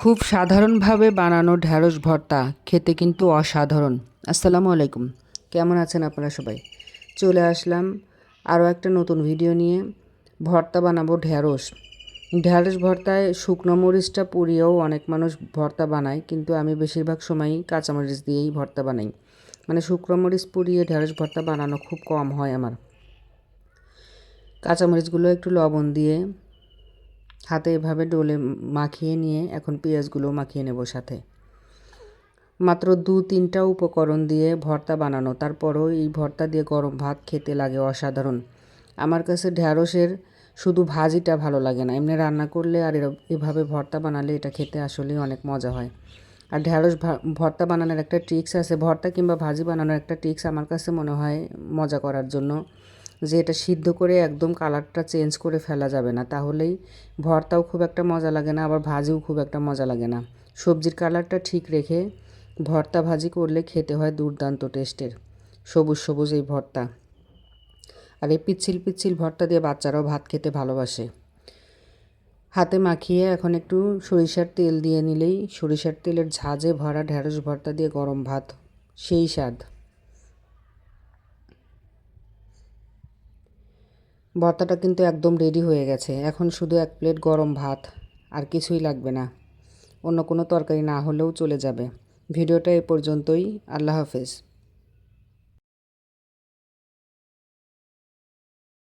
খুব সাধারণভাবে বানানো ঢ্যাঁড়স ভর্তা খেতে কিন্তু অসাধারণ। আসসালামু আলাইকুম, কেমন আছেন আপনারা সবাই? চলে আসলাম আরও একটা নতুন ভিডিও নিয়ে। ভর্তা বানাবো ঢ্যাঁড়স। ঢ্যাঁড়স ভর্তায় শুকনো মরিচটা পুড়িয়েও অনেক মানুষ ভর্তা বানায়, কিন্তু আমি বেশিরভাগ সময়ই কাঁচামরিচ দিয়েই ভর্তা বানাই। মানে শুকনো মরিচ পুড়িয়ে ঢ্যাঁড়স ভর্তা বানানো খুব কম হয় আমার। কাঁচামরিচগুলো একটু লবণ দিয়ে হাতে এভাবে ডলে মাখিয়ে নিয়ে এখন পেঁয়াজগুলো মাখিয়ে নেব সাথে। মাত্র 2-3টা উপকরণ দিয়ে ভর্তা বানানো, তারপরও এই ভর্তা দিয়ে গরম ভাত খেতে লাগে অসাধারণ। আমার কাছে ঢ্যাঁড়সের শুধু ভাজিটা ভালো লাগে না, এমনি রান্না করলে আর এভাবে ভর্তা বানালে এটা খেতে আসলেই অনেক মজা হয়। আর ঢ্যাঁড়স ভর্তা বানানোর একটা ট্রিক্স আছে, ভর্তা কিংবা ভাজি বানানোর একটা ট্রিক্স আমার কাছে মনে হয় মজা করার জন্য, যে এটা সিদ্ধ করে একদম কালারটা চেঞ্জ করে ফেলা যাবে না, তাহলেই ভর্তাও খুব একটা মজা লাগে না, আবার ভাজিও খুব একটা মজা লাগে না। সবজির কালারটা ঠিক রেখে ভর্তা ভাজি করলে খেতে হয় দুর্দান্ত টেস্টের, সবুজ সবুজ এই ভর্তা। আর এই পিচ্ছিল পিচ্ছিল ভর্তা দিয়ে বাচ্চারাও ভাত খেতে ভালোবাসে। হাতে মাখিয়ে এখন একটু সরিষার তেল দিয়ে নিলেই সরিষার তেলের ঝাঁঝে ভরা ঢ্যাঁড়স ভর্তা দিয়ে গরম ভাত সেই স্বাদ। ভর্তাটা কিন্তু একদম রেডি হয়ে গেছে, এখন শুধু 1 প্লেট গরম ভাত, আর কিছুই লাগবে না। অন্য কোনো তরকারি না হলেও চলে যাবে। ভিডিওটা এ পর্যন্তই। আল্লাহ হাফেজ।